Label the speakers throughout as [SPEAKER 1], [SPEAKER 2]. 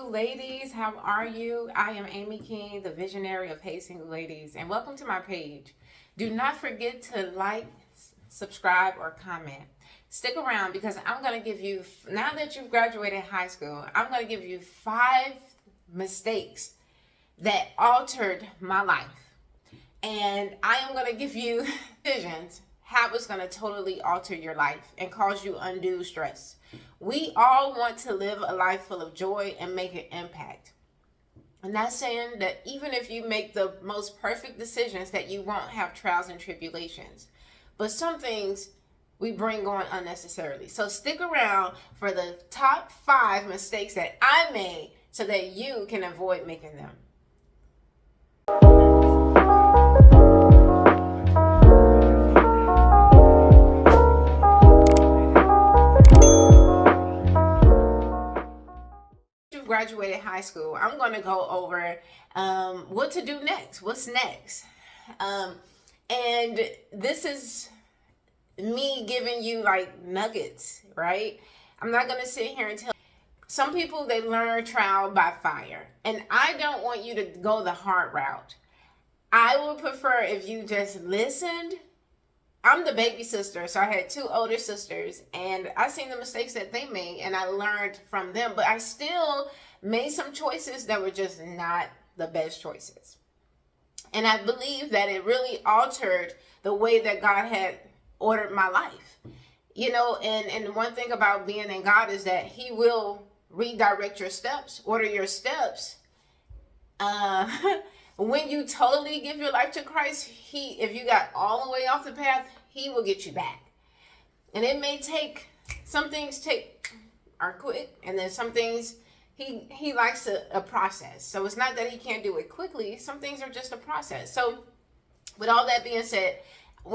[SPEAKER 1] Ladies, how are you? I am Amy King, the visionary of Hey Single Ladies, and welcome to my page. Do not forget to like, subscribe, or comment. Stick around because I'm going to give you, now that you've graduated high school, I'm going to give you 5 mistakes that altered my life. And I am going to give you decisions how it's going to totally alter your life and cause you undue stress. We all want to live a life full of joy and make an impact. I'm not saying that even if you make the most perfect decisions that you won't have trials and tribulations. But some things we bring on unnecessarily. So stick around for the top 5 mistakes that I made so that you can avoid making them. Graduated high school, I'm going to go over what to do next. What's next? And this is me giving you like nuggets, right? I'm not going to sit here and tell. Some people, they learn trial by fire, and I don't want you to go the hard route. I would prefer if you just listened. I'm the baby sister, so I had 2 older sisters, and I seen the mistakes that they made, and I learned from them. But I still made some choices that were just not the best choices. And I believe that it really altered the way that God had ordered my life. You know, and one thing about being in God is that He will redirect your steps, order your steps. When you totally give your life to Christ, if you got all the way off the path, He will get you back. And it may take, some things are quick, and then some things he likes a process. So it's not that He can't do it quickly. Some things are just a process. So with all that being said,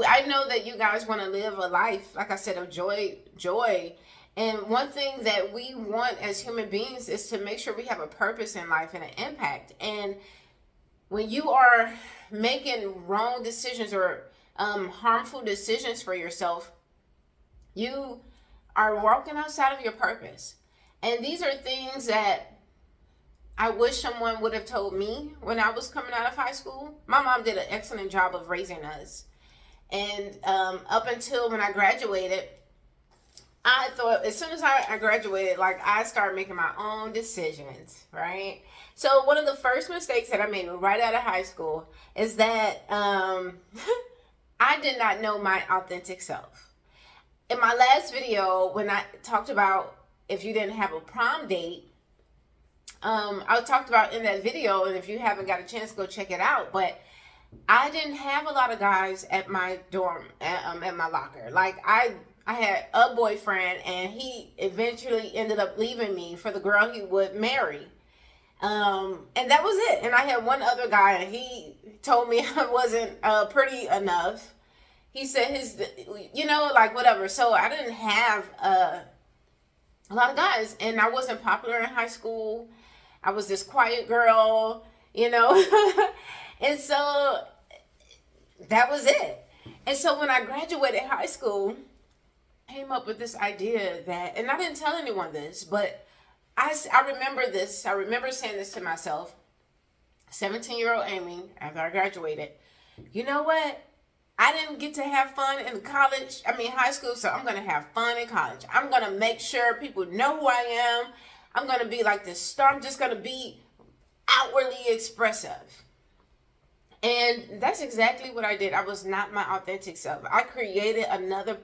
[SPEAKER 1] I know that you guys want to live a life, like I said, of joy. And one thing that we want as human beings is to make sure we have a purpose in life and an impact. And when you are making wrong decisions or harmful decisions for yourself, you are walking outside of your purpose. And these are things that I wish someone would have told me when I was coming out of high school. My mom did an excellent job of raising us. And up until when I graduated, I thought as soon as I graduated, like I started making my own decisions, right? So one of the first mistakes that I made right out of high school is that I did not know my authentic self. In my last video, when I talked about if you didn't have a prom date, I talked about in that video, and if you haven't got a chance, go check it out. But I didn't have a lot of guys at my dorm, at my locker. Like I had a boyfriend, and he eventually ended up leaving me for the girl he would marry. And that was it. And I had one other guy, and he told me I wasn't pretty enough. He said like whatever. So I didn't have a lot of guys, and I wasn't popular in high school. I was this quiet girl, and so that was it. And so when I graduated high school, I came up with this idea that, and I didn't tell anyone this, but I remember this. I remember saying this to myself, 17-year-old Amy, after I graduated. You know what? I didn't get to have fun in high school, so I'm going to have fun in college. I'm going to make sure people know who I am. I'm going to be like this star. I'm just going to be outwardly expressive. And that's exactly what I did. I was not my authentic self. I created another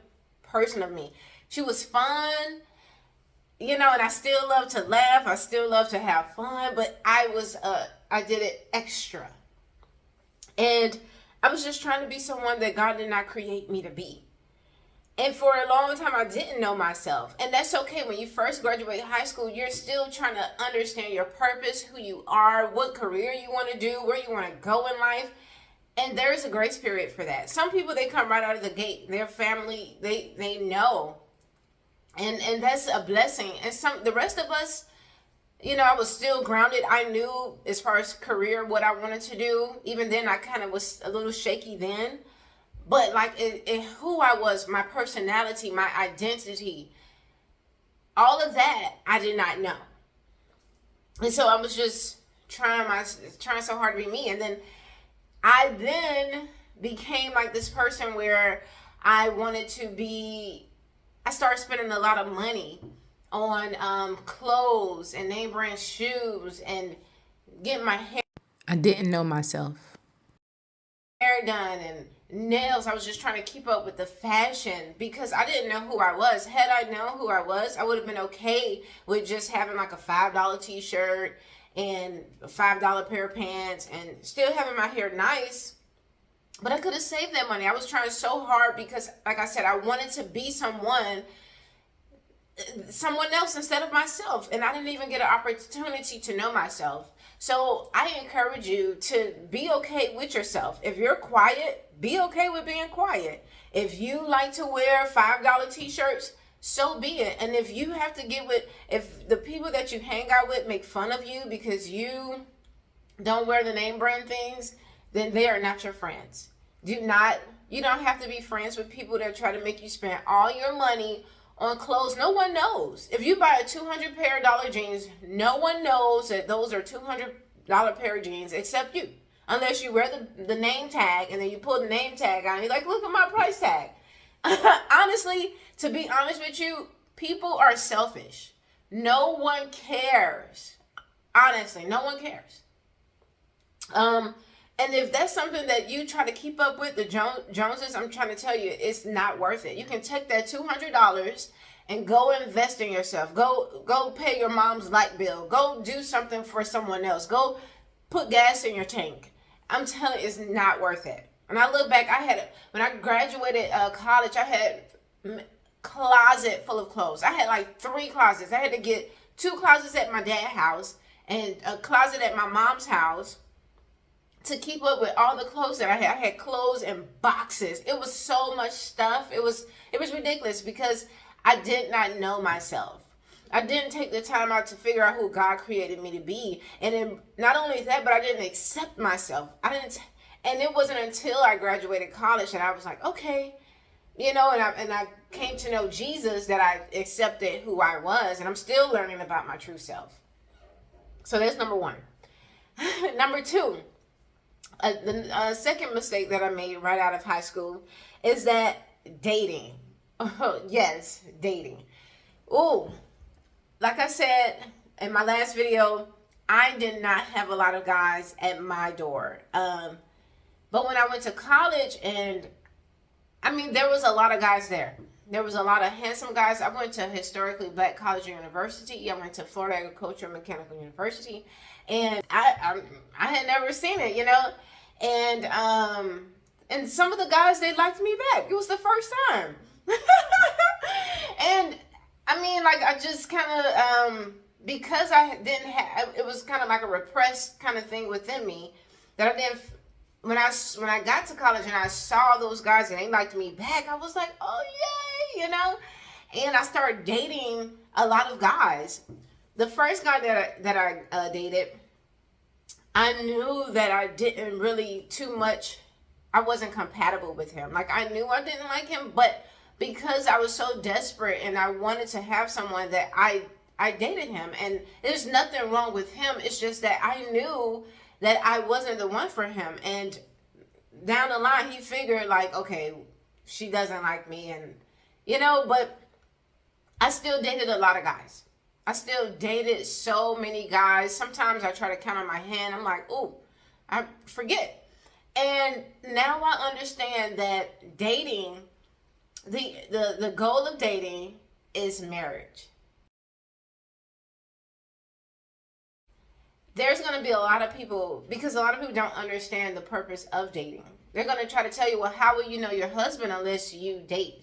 [SPEAKER 1] person of me. She was fun, and I still love to laugh. I still love to have fun, but I did it extra. And I was just trying to be someone that God did not create me to be. And for a long time, I didn't know myself. And that's okay. When you first graduate high school, you're still trying to understand your purpose, who you are, what career you want to do, where you want to go in life. And there is a grace period for that. Some people, they come right out of the gate. Their family, they know. And that's a blessing. And the rest of us, I was still grounded. I knew as far as career what I wanted to do. Even then, I kind of was a little shaky then. But like who I was, my personality, my identity, all of that, I did not know. And so I was just trying so hard to be me. And then I became like this person where I wanted to be. I started spending a lot of money on clothes and name brand shoes and getting my hair. I didn't know myself. Hair done and nails. I was just trying to keep up with the fashion because I didn't know who I was. Had I known who I was, I would have been okay with just having like a $5 t-shirt and a $5 pair of pants and still having my hair nice. But I could have saved that money. I was trying so hard because, like I said, I wanted to be someone else instead of myself, and I didn't even get an opportunity to know myself. So I encourage you to be okay with yourself. If you're quiet, be okay with being quiet. If you like to wear $5 t-shirts, so be it. And if you have to get with, if the people that you hang out with make fun of you because you don't wear the name brand things, then they are not your friends. You don't have to be friends with people that try to make you spend all your money on clothes. No one knows. If you buy a $200 pair of jeans, no one knows that those are $200 pair of jeans except you. Unless you wear the name tag and then you pull the name tag out and you're like, look at my price tag. Honestly, to be honest with you, people are selfish. No one cares. Honestly, no one cares. And if that's something that you try to keep up with, the Joneses, I'm trying to tell you, it's not worth it. You can take that $200 and go invest in yourself. Go pay your mom's light bill. Go do something for someone else. Go put gas in your tank. I'm telling you, it's not worth it. When I look back, when I graduated college, I had a closet full of clothes. I had like 3 closets. I had to get 2 closets at my dad's house and a closet at my mom's house to keep up with all the clothes that I had. I had clothes in boxes. It was so much stuff. It was ridiculous because I did not know myself. I didn't take the time out to figure out who God created me to be. And then not only that, but I didn't accept myself. And it wasn't until I graduated college that I was like, okay, and I came to know Jesus that I accepted who I was, and I'm still learning about my true self. So that's number 1. Number 2, the second mistake that I made right out of high school is that dating. Oh, yes, dating. Oh, like I said in my last video, I did not have a lot of guys at my door. But when I went to college, and I mean, there was a lot of guys there. There was a lot of handsome guys. I went to historically black college and university. I went to Florida Agricultural and Mechanical University, and I had never seen it, and some of the guys, they liked me back. It was the first time. And I mean, like, I just kind of because I didn't have, it was kind of like a repressed kind of thing within me that I didn't. When I got to college and I saw those guys and they liked me back, I was like, oh yay, And I started dating a lot of guys. The first guy that I dated, I knew that I didn't really too much. I wasn't compatible with him. Like, I knew I didn't like him, but because I was so desperate and I wanted to have someone, that I dated him. And there's nothing wrong with him. It's just that I knew that I wasn't the one for him. And down the line, he figured like, okay, she doesn't like me. And, but I still dated a lot of guys. I still dated so many guys. Sometimes I try to count on my hand. I'm like, oh, I forget. And now I understand that dating, the goal of dating is marriage. There's going to be a lot of people, because a lot of people don't understand the purpose of dating. They're going to try to tell you, well, how will you know your husband unless you date?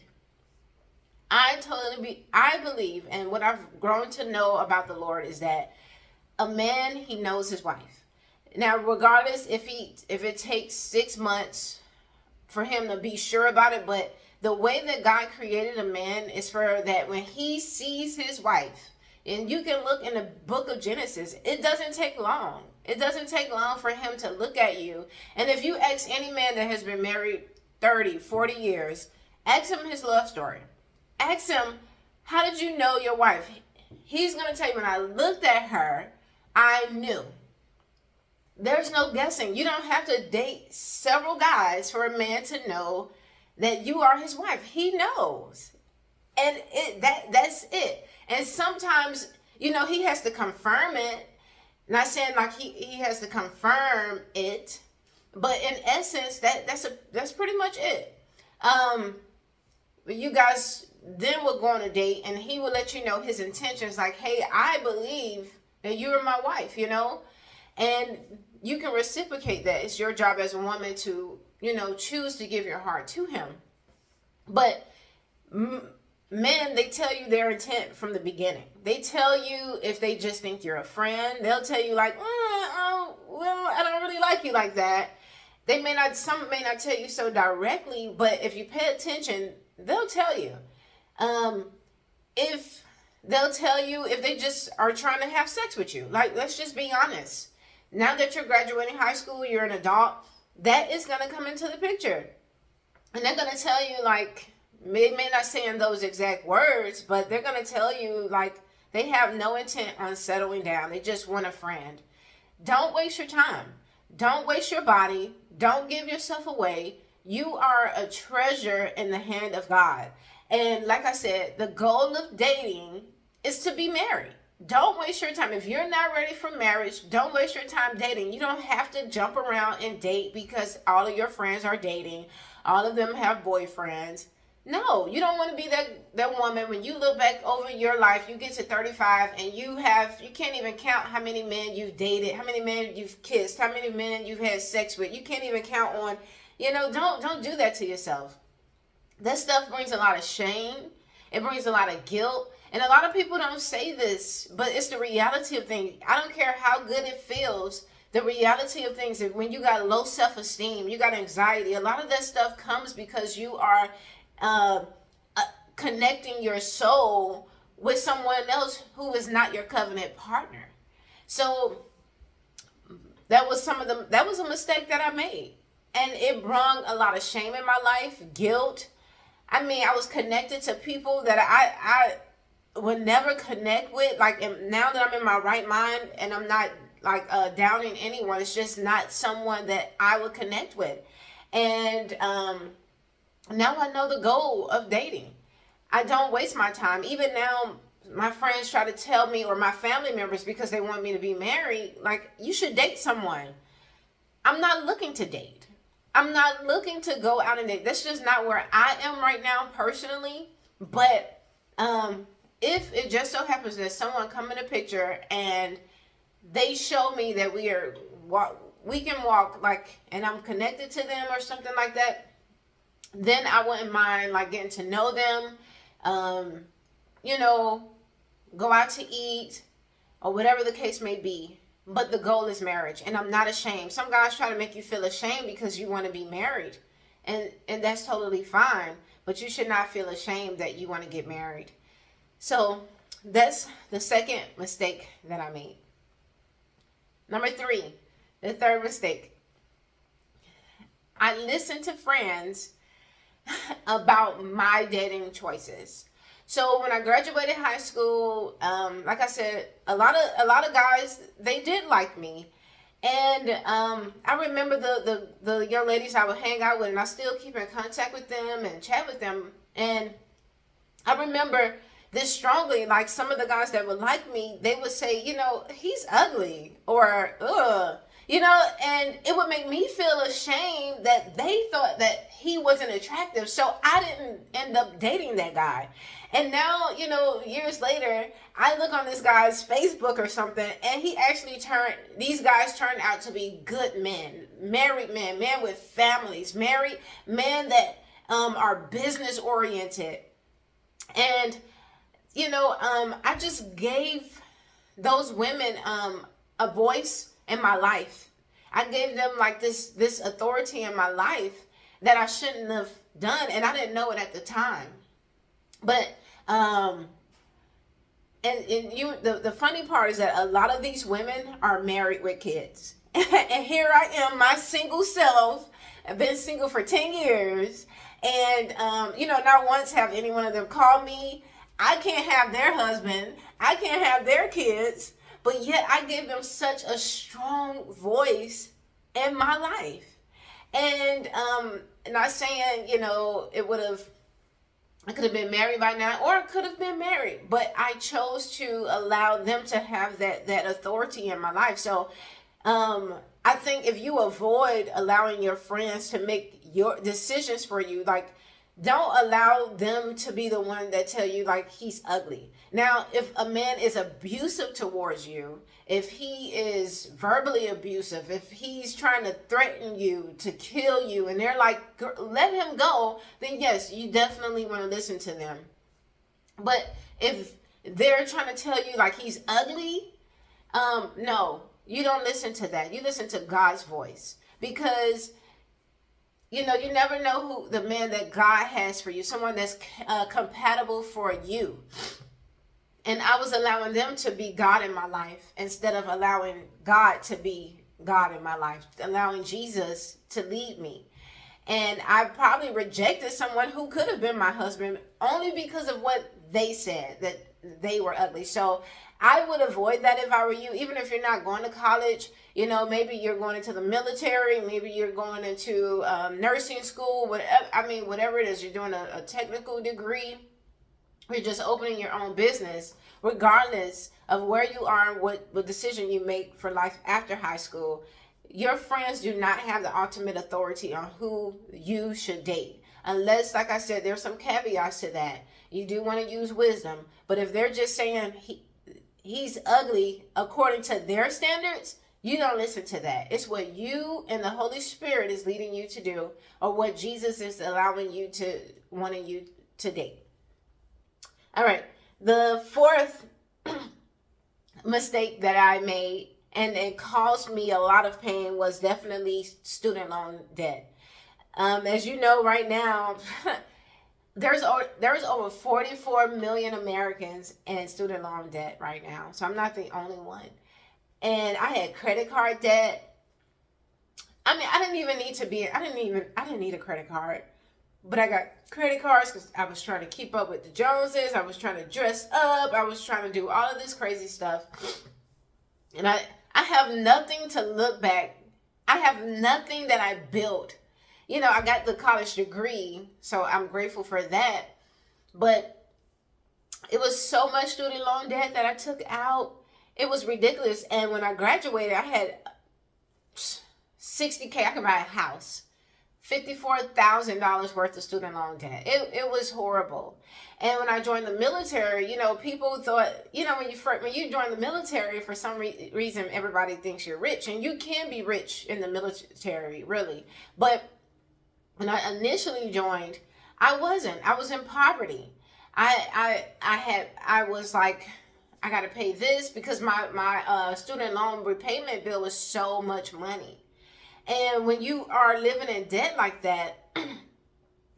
[SPEAKER 1] I believe, and what I've grown to know about the Lord is that a man, he knows his wife. Now, regardless if it takes 6 months for him to be sure about it, but the way that God created a man is for that when he sees his wife, and you can look in the book of Genesis, it doesn't take long. It doesn't take long for him to look at you. And if you ask any man that has been married 30, 40 years, ask him his love story. Ask him, how did you know your wife? He's going to tell you, when I looked at her, I knew. There's no guessing. You don't have to date several guys for a man to know that you are his wife. He knows. And that's it. And sometimes, he has to confirm it. Not saying like he has to confirm it, but in essence, that's pretty much it. You guys then will go on a date, and he will let you know his intentions. Like, hey, I believe that you are my wife, and you can reciprocate that. It's your job as a woman to, choose to give your heart to him. But men, they tell you their intent from the beginning. They tell you if they just think you're a friend. They'll tell you like, well, I don't really like you like that. Some may not tell you so directly, but if you pay attention, they'll tell you. If they just are trying to have sex with you. Like, let's just be honest. Now that you're graduating high school, you're an adult, that is going to come into the picture. And they're going to tell you, like, they may not say in those exact words, but they're going to tell you, like, they have no intent on settling down. They just want a friend. Don't waste your time. Don't waste your body. Don't give yourself away. You are a treasure in the hand of God. And like I said, the goal of dating is to be married. Don't waste your time. If you're not ready for marriage, don't waste your time dating. You don't have to jump around and date because all of your friends are dating. All of them have boyfriends. No, you don't want to be that woman when you look back over your life, you get to 35 and you can't even count how many men you've dated, how many men you've kissed, how many men you've had sex with. You can't even count on, don't do that to yourself. That stuff brings a lot of shame. It brings a lot of guilt. And a lot of people don't say this, but it's the reality of things. I don't care how good it feels. The reality of things is when you got low self-esteem, you got anxiety, a lot of that stuff comes because you are connecting your soul with someone else who is not your covenant partner. So that was a mistake that I made. And it brought a lot of shame in my life, guilt. I mean, I was connected to people that I would never connect with. Like, now that I'm in my right mind and I'm not like downing anyone, it's just not someone that I would connect with. And now I know the goal of dating. I don't waste my time. Even now, my friends try to tell me, or my family members, because they want me to be married, like, you should date someone. I'm not looking to date. I'm not looking to go out and date. That's just not where I am right now personally. But if it just so happens that someone come in a picture and they show me that we can walk, like, and I'm connected to them or something like that, then I wouldn't mind, like, getting to know them, go out to eat or whatever the case may be. But the goal is marriage, and I'm not ashamed. Some guys try to make you feel ashamed because you want to be married, and that's totally fine. But you should not feel ashamed that you want to get married. So that's the second mistake that I made. Number 3, the third mistake. I listened to friends about my dating choices. So when I graduated high school, like I said, a lot of guys, they did like me. And I remember the young ladies I would hang out with, and I still keep in contact with them and chat with them. And I remember this strongly, like, some of the guys that would like me, they would say, he's ugly, or ugh. And it would make me feel ashamed that they thought that he wasn't attractive. So I didn't end up dating that guy. And now, years later, I look on this guy's Facebook or something, and these guys turned out to be good men, married men, men with families, married men that are business oriented. And, I just gave those women a voice in my life. I gave them like this authority in my life that I shouldn't have done, and I didn't know it at the time. But the funny part is that a lot of these women are married with kids. And here I am, my single self. I've been single for 10 years, and not once have any one of them called me. I can't have their husband. I can't have their kids. but yet I gave them such a strong voice in my life. And not saying, it would have, I could have been married by now, or I could have been married, but I chose to allow them to have that authority in my life. So I think if you avoid allowing your friends to make your decisions for you, like, don't allow them to be the one that tell you like he's ugly. Now, if a man is abusive towards you, if he is verbally abusive, if he's trying to threaten you to kill you, and they're like, let him go, then yes, you definitely want to listen to them. But if they're trying to tell you like he's ugly, no, you don't listen to that. You listen to God's voice, because you never know who the man that God has for you, someone that's compatible for you. And I was allowing them to be God in my life instead of allowing God to be God in my life, allowing Jesus to lead me. And I probably rejected someone who could have been my husband only because of what they said, that they were ugly. So I would avoid that if I were you, even if you're not going to college. Maybe you're going into the military, maybe you're going into nursing school, whatever it is, you're doing a technical degree, you're just opening your own business. Regardless of where you are and what decision you make for life after high school, your friends do not have the ultimate authority on who you should date. Unless, like I said, there's some caveats to that. You do want to use wisdom. But if they're just saying he's ugly according to their standards, you don't listen to that. It's what you and the Holy Spirit is leading you to do, or what Jesus is allowing you to, wanting you to date. All right. The fourth mistake that I made, and it caused me a lot of pain, was definitely student loan debt. As you know, right now, there's over 44 million Americans in student loan debt right now. So I'm not the only one. And I had credit card debt. I mean, I didn't need a credit card. But I got credit cards because I was trying to keep up with the Joneses. I was trying to dress up. I was trying to do all of this crazy stuff. And I have nothing to look back. I have nothing that I built. I got the college degree, so I'm grateful for that. But it was so much student loan debt that I took out. It was ridiculous. And when I graduated, I had $60K. I could buy a house. $54,000 worth of student loan debt. It was horrible. And when I joined the military, people thought, when you join the military, for some reason, everybody thinks you're rich. And you can be rich in the military, really. But when I initially joined, I wasn't. I was in poverty. I was like, I got to pay this because my student loan repayment bill was so much money. And when you are living in debt like that,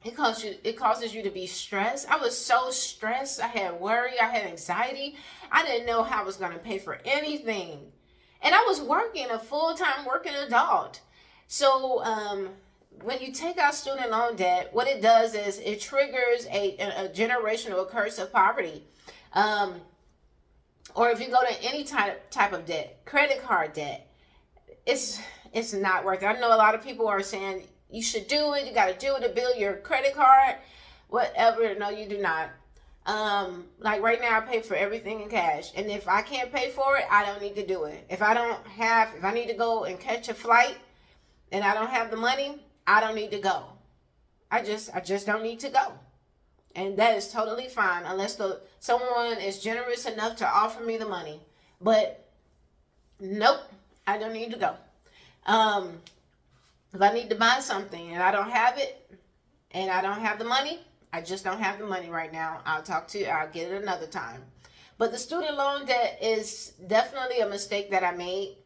[SPEAKER 1] it causes you to be stressed. I was so stressed. I had worry. I had anxiety. I didn't know how I was going to pay for anything. And I was working, a full-time working adult. So when you take out student loan debt, what it does is it triggers a generational curse of poverty. Or if you go to any type of debt, credit card debt, it's not worth it. I know a lot of people are saying you should do it. You got to do it to build your credit card, whatever. No, you do not. Like right now, I pay for everything in cash, and if I can't pay for it, I don't need to do it. If I need to go and catch a flight, and I don't have the money, I don't need to go. I just don't need to go, and that is totally fine unless someone is generous enough to offer me the money. But nope, I don't need to go. If I need to buy something and I don't have it and I don't have the money, I just don't have the money right now. I'll get it another time. But the student loan debt is definitely a mistake that I made.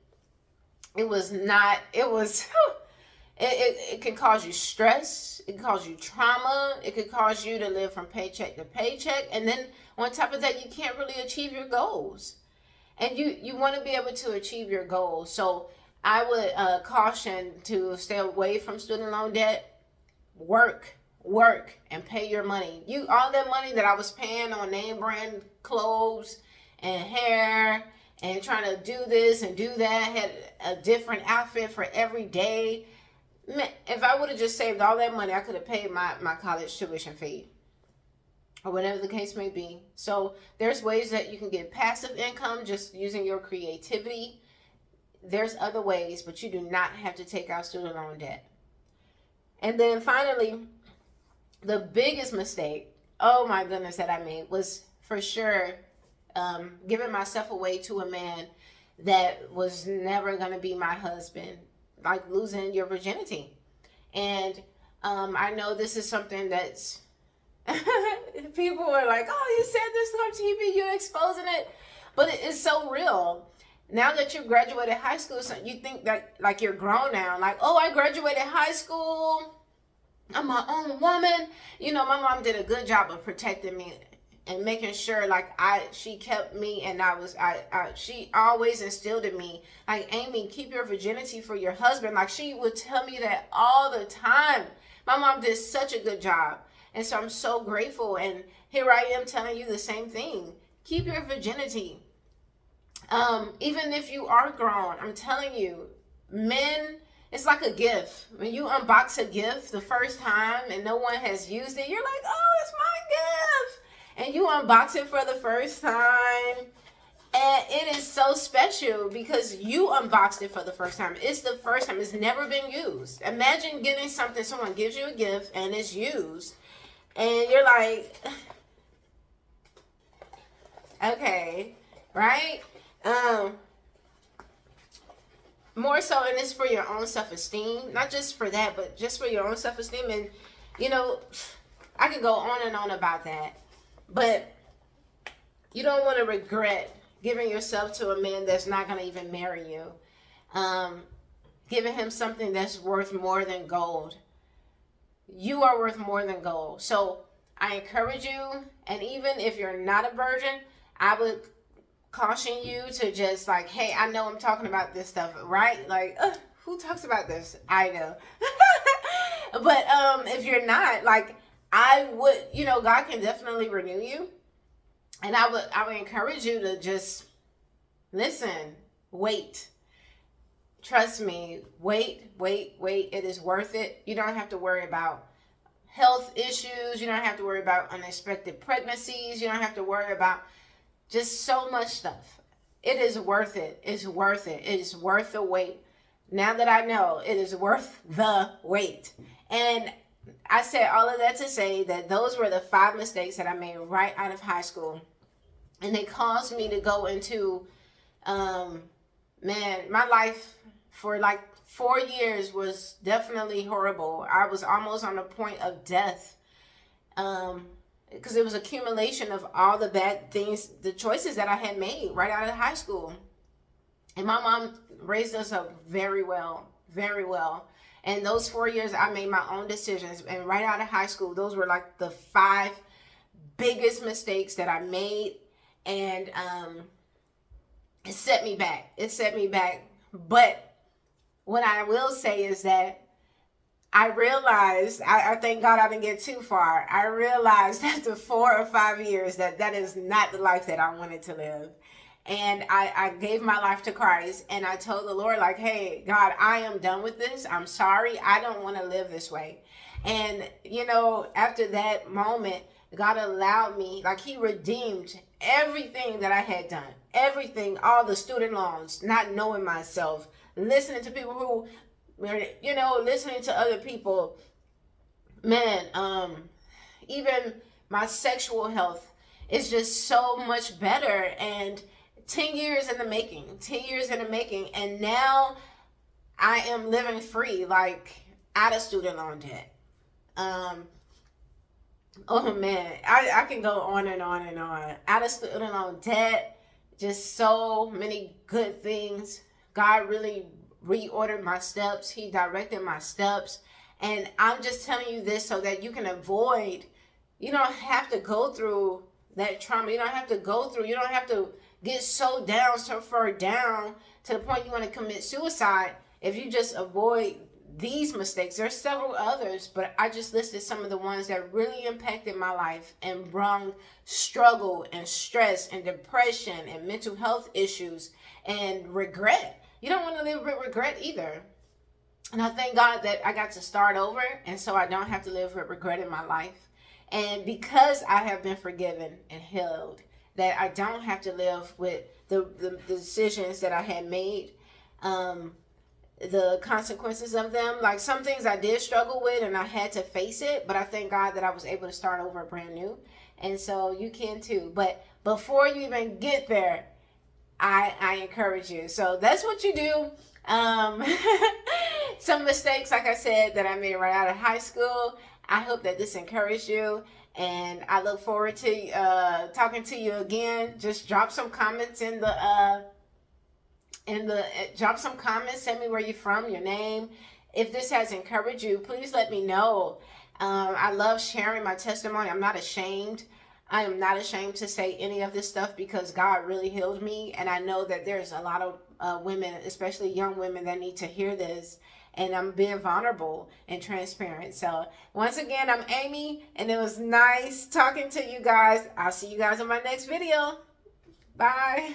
[SPEAKER 1] It can cause you stress. It can cause you trauma. It could cause you to live from paycheck to paycheck. And then on top of that, you can't really achieve your goals. And you want to be able to achieve your goals. So I would caution to stay away from student loan debt. Work, and pay your money. All that money that I was paying on name brand clothes and hair and trying to do this and do that, had a different outfit for every day. Man, if I would have just saved all that money, I could have paid my college tuition fee or whatever the case may be. So there's ways that you can get passive income just using your creativity. There's other ways, but you do not have to take out student loan debt. And then finally, the biggest mistake, oh my goodness, that I made was for sure giving myself away to a man that was never going to be my husband, like losing your virginity. And I know this is something that's people are like, oh, you said this on TV, you're exposing it. But it is so real. Now that you graduated high school, so you think that like you're grown now. Like, oh, I graduated high school, I'm my own woman. You know, my mom did a good job of protecting me and making sure like she kept me, and she always instilled in me, like, Amy, keep your virginity for your husband. Like, she would tell me that all the time. My mom did such a good job. And so I'm so grateful. And here I am telling you the same thing. Keep your virginity. Even if you are grown, I'm telling you, men, it's like a gift. When you unbox a gift the first time and no one has used it, you're like, oh, it's my gift. And you unbox it for the first time. And it is so special because you unboxed it for the first time. It's the first time. It's never been used. Imagine getting something, someone gives you a gift and it's used. And you're like, okay, right? More so, and it's for your own self-esteem. Not just for that, but just for your own self-esteem. And, you know, I could go on and on about that. But you don't want to regret giving yourself to a man that's not going to even marry you. Giving him something that's worth more than gold. You are worth more than gold. So I encourage you, and even if you're not a virgin, I would caution you to just like, hey, I know I'm talking about this stuff, right? Like, who talks about this? I know. But if you're not, like, I would, you know, God can definitely renew you. And I would encourage you to just listen, wait. Trust me, wait. It is worth it. You don't have to worry about health issues. You don't have to worry about unexpected pregnancies. You don't have to worry about just so much stuff. It is worth it. It's worth it. It is worth the wait. Now that I know, it is worth the wait. And I said all of that to say that those were the 5 mistakes that I made right out of high school. And they caused me to go into, my life for like 4 years was definitely horrible. I was almost on the point of death. Because it was accumulation of all the bad things, the choices that I had made right out of high school. And my mom raised us up very well, very well. And those 4 years, I made my own decisions. And right out of high school, those were like the 5 biggest mistakes that I made. And it set me back. It set me back. But what I will say is that I realized, I thank God I didn't get too far. I realized after 4 or 5 years that is not the life that I wanted to live. And I gave my life to Christ, and I told the Lord, like, hey, God, I am done with this. I'm sorry. I don't want to live this way. And, you know, after that moment, God allowed me, like, he redeemed everything that I had done. Everything, all the student loans, not knowing myself, listening to people who, you know, listening to other people. Man, even my sexual health is just so much better. And 10 years in the making, 10 years in the making. And now I am living free, like out of student loan debt. Oh man, I can go on and on and on. Out of student loan debt, just so many good things. God really reordered my steps. He directed my steps. And I'm just telling you this so that you can avoid, you don't have to go through that trauma. You don't have to go through, you don't have to get so down, so far down to the point you want to commit suicide if you just avoid these mistakes. There's several others, but I just listed some of the ones that really impacted my life and brought struggle and stress and depression and mental health issues and regret. You don't want to live with regret either. And I thank God that I got to start over, and so I don't have to live with regret in my life. And because I have been forgiven and healed, that I don't have to live with the decisions that I had made, the consequences of them. Like some things I did struggle with and I had to face it, but I thank God that I was able to start over brand new. And so you can too. But before you even get there, I encourage you. So that's what you do. Some mistakes, like I said, that I made right out of high school. I hope that this encouraged you, and I look forward to talking to you again. Just drop some comments in the drop some comments. Send me where you're from, your name. If this has encouraged you, please let me know. I love sharing my testimony. I'm not ashamed. I am not ashamed to say any of this stuff because God really healed me. And I know that there's a lot of women, especially young women, that need to hear this. And I'm being vulnerable and transparent. So once again, I'm Amy, and it was nice talking to you guys. I'll see you guys in my next video. Bye.